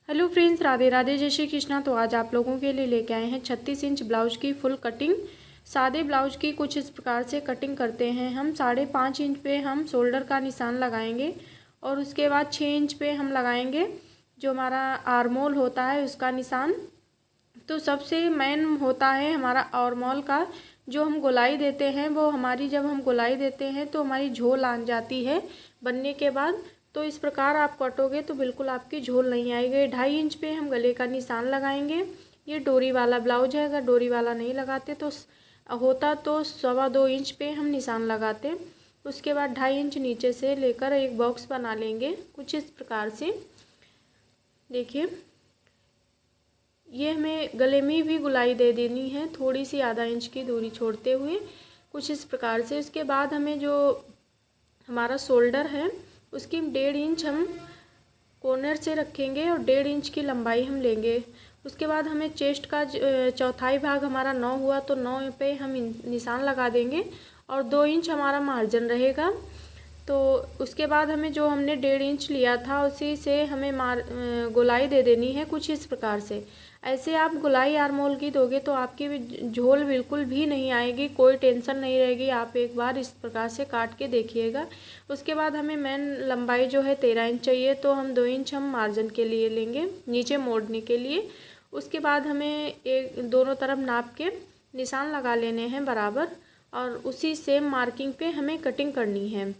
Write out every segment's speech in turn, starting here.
Hello friends, Radhe Radhe, जय श्री कृष्णा। तो आज आप लोगों के लिए लेके आए हैं 36 इंच ब्लाउज की फुल कटिंग। सादे ब्लाउज की कुछ इस प्रकार से कटिंग करते हैं हम। 5.5 इंच पे हम शोल्डर का निशान लगाएंगे और उसके बाद 6 इंच पे हम लगाएंगे जो हमारा आर्मोल होता है उसका निशान। तो सबसे मेन होता है हमारा आर्मोल का जो हम गोलाई देते हैं, वो हमारी जब हम गोलाई देते हैं तो हमारी झोल आ जाती है बनने के बाद। तो इस प्रकार आप कटोगे तो बिल्कुल आपकी झोल नहीं आएगी। 2.5 इंच पे हम गले का निशान लगाएंगे। ये डोरी वाला ब्लाउज है, अगर डोरी वाला नहीं लगाते तो होता तो 2.25 इंच पे हम निशान लगाते। उसके बाद 2.5 इंच नीचे से लेकर एक बॉक्स बना लेंगे कुछ इस प्रकार से। देखिए, ये हमें गले में भी गुलाई दे देनी है, थोड़ी सी आधा इंच की दूरी छोड़ते हुए कुछ इस प्रकार से। उसके बाद हमें जो हमारा शोल्डर है उसकी 1.5 इंच हम कॉर्नर से रखेंगे और 1.5 इंच की लंबाई हम लेंगे। उसके बाद हमें चेस्ट का चौथाई भाग हमारा 9 हुआ तो 9 पे हम निशान लगा देंगे और 2 इंच हमारा मार्जिन रहेगा। तो उसके बाद हमें जो हमने 1.5 इंच लिया था उसी से हमें गोलाई दे देनी है कुछ इस प्रकार से। ऐसे आप गोलाई आर्मोल की दोगे तो आपकी झोल बिल्कुल भी नहीं आएगी, कोई टेंशन नहीं रहेगी। आप एक बार इस प्रकार से काट के देखिएगा। उसके बाद हमें मेन लंबाई जो है 13 इंच चाहिए, तो हम 2 इंच हम मार्जिन के लिए लेंगे नीचे मोड़ने के लिए। उसके बाद हमें एक दोनों तरफ नाप के निशान लगा लेने हैं बराबर और उसी सेम मार्किंग पे हमें कटिंग करनी है।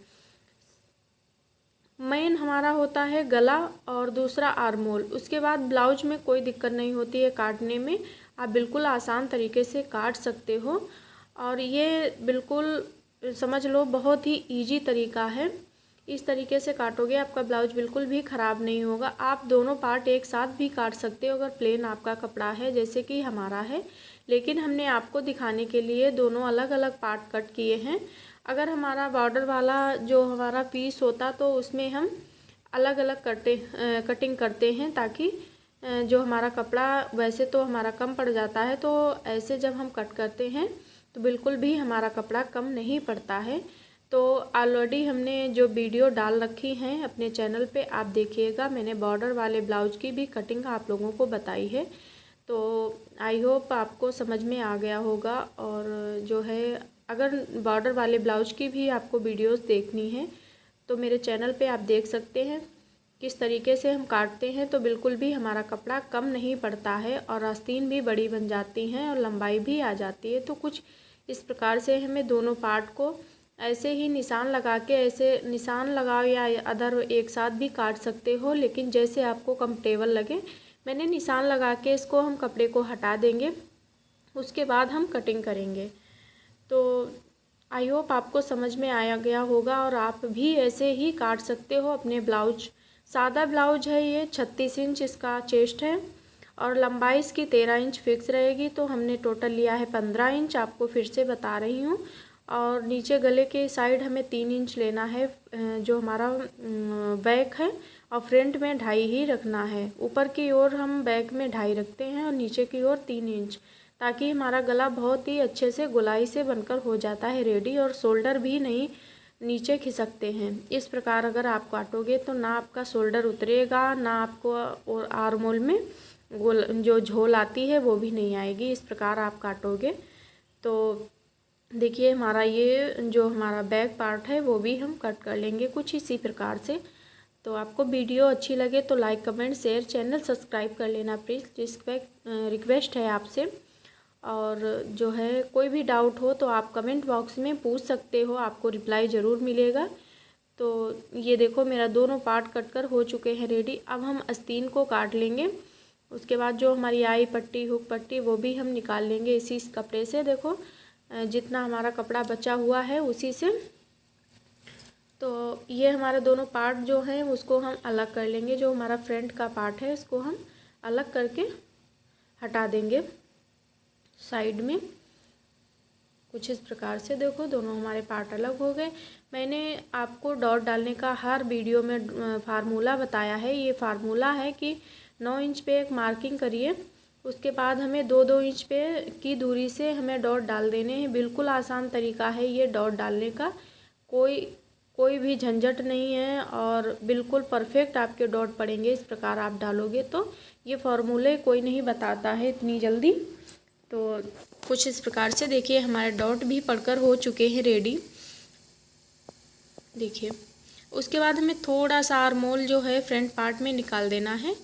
मेन हमारा होता है गला और दूसरा आर्मोल। उसके बाद ब्लाउज में कोई दिक्कत नहीं होती है काटने में, आप बिल्कुल आसान तरीके से काट सकते हो। और ये बिल्कुल समझ लो बहुत ही इजी तरीका है। इस तरीके से काटोगे आपका ब्लाउज बिल्कुल भी ख़राब नहीं होगा। आप दोनों पार्ट एक साथ भी काट सकते हो अगर प्लेन आपका कपड़ा है जैसे कि हमारा है, लेकिन हमने आपको दिखाने के लिए दोनों अलग अलग पार्ट कट किए हैं। अगर हमारा बॉर्डर वाला जो हमारा पीस होता तो उसमें हम अलग अलग कटिंग करते हैं ताकि जो हमारा कपड़ा वैसे तो हमारा कम पड़ जाता है, तो ऐसे जब हम कट करते हैं तो बिल्कुल भी हमारा कपड़ा कम नहीं पड़ता है। तो ऑलरेडी हमने जो वीडियो डाल रखी हैं अपने चैनल पे, आप देखिएगा। मैंने बॉर्डर वाले ब्लाउज की भी कटिंग आप लोगों को बताई है, तो आई होप आपको समझ में आ गया होगा। और जो है अगर बॉर्डर वाले ब्लाउज की भी आपको वीडियोस देखनी है तो मेरे चैनल पे आप देख सकते हैं किस तरीके से हम काटते हैं। तो बिल्कुल भी हमारा कपड़ा कम नहीं पड़ता है और आस्तीन भी बड़ी बन जाती हैं और लंबाई भी आ जाती है। तो कुछ इस प्रकार से हमें दोनों पार्ट को ऐसे ही निशान लगा के, ऐसे निशान लगाओ या अदर एक साथ भी काट सकते हो, लेकिन जैसे आपको कंफर्टेबल लगे। मैंने निशान लगा के इसको हम कपड़े को हटा देंगे, उसके बाद हम कटिंग करेंगे। तो आई होप आपको समझ में आया गया होगा और आप भी ऐसे ही काट सकते हो अपने ब्लाउज। सादा ब्लाउज है ये, 36 इंच इसका चेस्ट है और लंबाई इसकी 13 इंच फिक्स रहेगी। तो हमने टोटल लिया है 15 इंच, आपको फिर से बता रही हूँ। और नीचे गले के साइड हमें 3 इंच लेना है जो हमारा बैक है, और फ्रंट में 2.5 ही रखना है। ऊपर की ओर हम बैक में 2.5 रखते हैं और नीचे की ओर 3 इंच, ताकि हमारा गला बहुत ही अच्छे से गोलाई से बनकर हो जाता है रेडी, और शोल्डर भी नहीं नीचे खिसकते हैं। इस प्रकार अगर आप काटोगे तो ना आपका शोल्डर उतरेगा, ना आपको और आर्मोल में जो झोल आती है वो भी नहीं आएगी। इस प्रकार आप काटोगे तो देखिए हमारा ये जो हमारा बैक पार्ट है वो भी हम कट कर लेंगे कुछ इसी प्रकार से। तो आपको वीडियो अच्छी लगे तो like, comment, share, channel subscribe कर लेना प्लीज़, रिक्वेस्ट है आपसे। और जो है कोई भी डाउट हो तो आप कमेंट बॉक्स में पूछ सकते हो, आपको रिप्लाई ज़रूर मिलेगा। तो ये देखो मेरा दोनों पार्ट कट कर हो चुके हैं रेडी। अब हम आस्तीन को काट लेंगे। उसके बाद जो हमारी आई पट्टी, हुक पट्टी, वो भी हम निकाल लेंगे इसी कपड़े से। देखो जितना हमारा कपड़ा बचा हुआ है उसी से। तो ये हमारे दोनों पार्ट जो हैं उसको हम अलग कर लेंगे। जो हमारा फ्रंट का पार्ट है इसको हम अलग करके हटा देंगे साइड में कुछ इस प्रकार से। देखो दोनों हमारे पार्ट अलग हो गए। मैंने आपको डॉट डालने का हर वीडियो में फार्मूला बताया है। ये फार्मूला है कि 9 इंच पे एक मार्किंग करिए, उसके बाद हमें 2-2 इंच पे की दूरी से हमें डॉट डाल देने हैं। बिल्कुल आसान तरीका है ये डॉट डालने का, कोई भी झंझट नहीं है और बिल्कुल परफेक्ट आपके डॉट पड़ेंगे। इस प्रकार आप डालोगे तो ये फॉर्मूले कोई नहीं बताता है इतनी जल्दी। तो कुछ इस प्रकार से देखिए हमारे डॉट भी पड़कर हो चुके हैं रेडी। देखिए उसके बाद हमें थोड़ा सा आर्मोल जो है फ्रंट पार्ट में निकाल देना है।